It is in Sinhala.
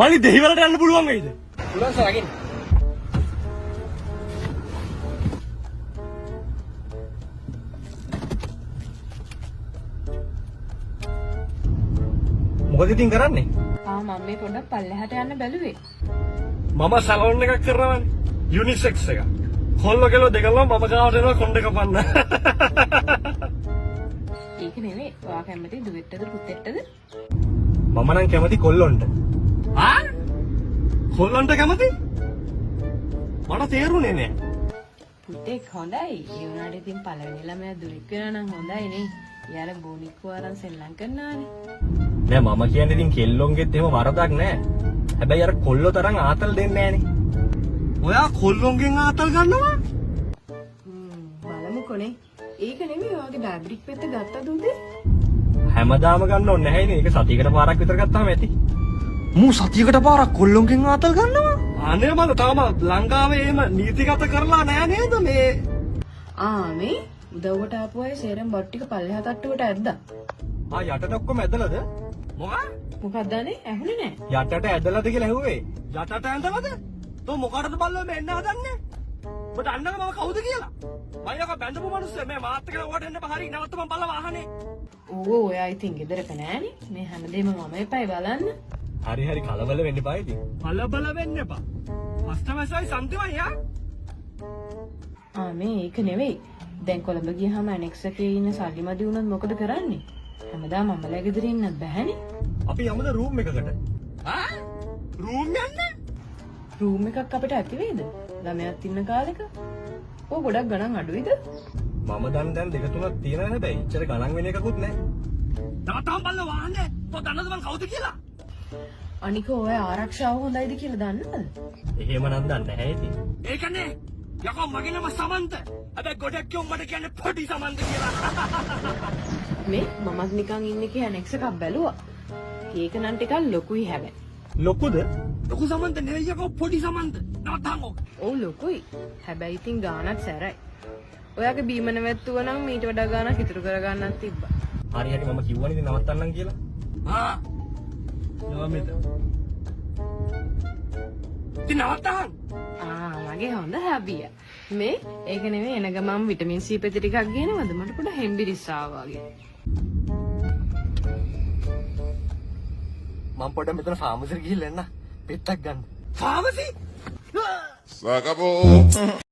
මල්ලි දෙහිවලට යන්න පුළුවන් වෙයිද? පුළුවන් සර් අගින්. මොකද ඉතින් කරන්නේ? මම මේ පොඩ්ඩක් පල්ලෙහාට යන්න බැලුවේ. මම සලෝන් එකක් කරනවානේ. යුනිසෙක්ස් එක. කොල්ල කෙලෝ දෙකලම මම ගාවට එනවා කොණ්ඩ කපන්න. ඒක නෙවෙයි. ඔයා කැමති දුවෙට්ටද පුතෙට්ටද? මම නම් කැමති කොල්ලොන්ට. කොල්ලොන්ට කැමති? මට තේරුනේ නෑ. පුතෙක් හොඳයි. ඒ වුණාට ඉතින් පළවෙනි ළමයා දුවෙක් වෙනා නම් හොඳයි නේ. යාර බොනික්කු අරන් සෙල්ලම් කරනවානේ. නෑ මම කියන්නේ ඉතින් කෙල්ලොන්ගෙත් එහෙම වරදක් නෑ. හැබැයි අර කොල්ලෝ තරම් ආතල් දෙන්නේ නෑනේ. ඔයා කොල්ලොන්ගෙන් ආතල් ගන්නවා? බලමුකොනේ. ඒක නෙමෙයි ඔයාගේ ඩයබටික් පෙත්ත ගත්තද උදේ? හැමදාම ගන්න ඕනේ නැහැනේ. ඒක සතියකට පාරක් විතර ගත්තාම ඇති. මූ සතියකට පාරක් කොල්ලොන්ගෙන් ආතල් ගන්නවා? අනේ මල තාම ලංකාවේ එහෙම නීතිගත කරලා නෑ නේද මේ? මේ උදව්වට ආපු අය සේරම බොට් ටික පල්ලෙහා තට්ටුවට ඇද්දා. යටට ඔක්කොම ඇදලාද? මොකක්ද අනේ? ඇහුනේ නෑ. යටට ඇදලාද කියලා ඇහුවේ. යටට ඇඳලාද? තෝ මොකටද බල්ලෝ මේ එන්න හදන්නේ? ඔබ දන්නවද මම කවුද කියලා? මම යක බැඳපු මිනිස්සු මේ මාත් එක්ක ඔයාට එන්න බහරි නැවත මම බල්ල වාහනේ. ඔයා ඉතින් ගෙදරක නෑනේ. මේ හැමදේම මම එපයි බලන්න. හරි හරි කලබල වෙන්න එපා ඉතින්. කලබල වෙන්න එපා. කස්ටමර්ස්යි සම්තිමයි මේ ඒක නෙවෙයි. දැන් කොළඹ ගියාම ඇනෙක්ස් එකේ ඉන්න සල්ලිමදි වුණොත් මොකද කරන්නේ? හැමදාම මමලා ගෙදර ඉන්නත් බැහැනේ. අපි යමුද රූම් එකකට? රූම් යන්න? රූම් එකක් අපිට ඇති වේද? ළමයාත් ඉන්න කාලෙක. ගොඩක් ගණන් අඩුයිද? මම දැන් දෙක තුනක් තියෙනවා හැබැයි ඉච්චර ගණන් වෙන එකකුත් නැහැ. තාත්තා බල්ල වහන්නේ. තෝ දන්නද මං කවුද කියලා? අනික ඔය ආරක්ෂාව හොඳයිද කියලා දන්නවද? එහෙම නම් දන්නේ නැහැ ඉතින්. ඒකනේ. යකෝ මගේ නම සමන්ත. හැබැයි ගොඩක් කියොම් මට කියන්නේ පොඩි සමන්ත කියලා. මේ මමත් නිකන් ඉන්නේ කිය ඇනෙක්ස් එකක් බැලුවා. ඒක නම් ටිකක් ලොකුයි හැබැයි. ලොකුද? ලොකු සමන්ත නෙවෙයි යකෝ පොඩි සමන්ත. නවත්තන් ඕක. ඔව් ලොකුයි. හැබැයි ඉතින් ගානක් සැරයි. ඔයාගේ බීම නැවැත්තුව නම් මීට වඩා ගානක් ඉතුරු කරගන්නත් තිබ්බා. හරි හරි මම කිව්වනේ ඉතින් නවත්තන්නම් කියලා. නවමිත. ඉතින් නවත්තන්. මගේ හොඳ හැබිය. මේ ඒක නෙමෙයි එන ගමන් විටමින් C පෙති ටිකක් ගේනවද? මට පොඩ හෙම්බිරිස් ආවා වගේ. මම පොඩ්ඩක් මෙතන ෆාමසිට ගිහිල්ලා එන්න. පෙත්තක් ගන්න. ෆාමසි? Sacabou!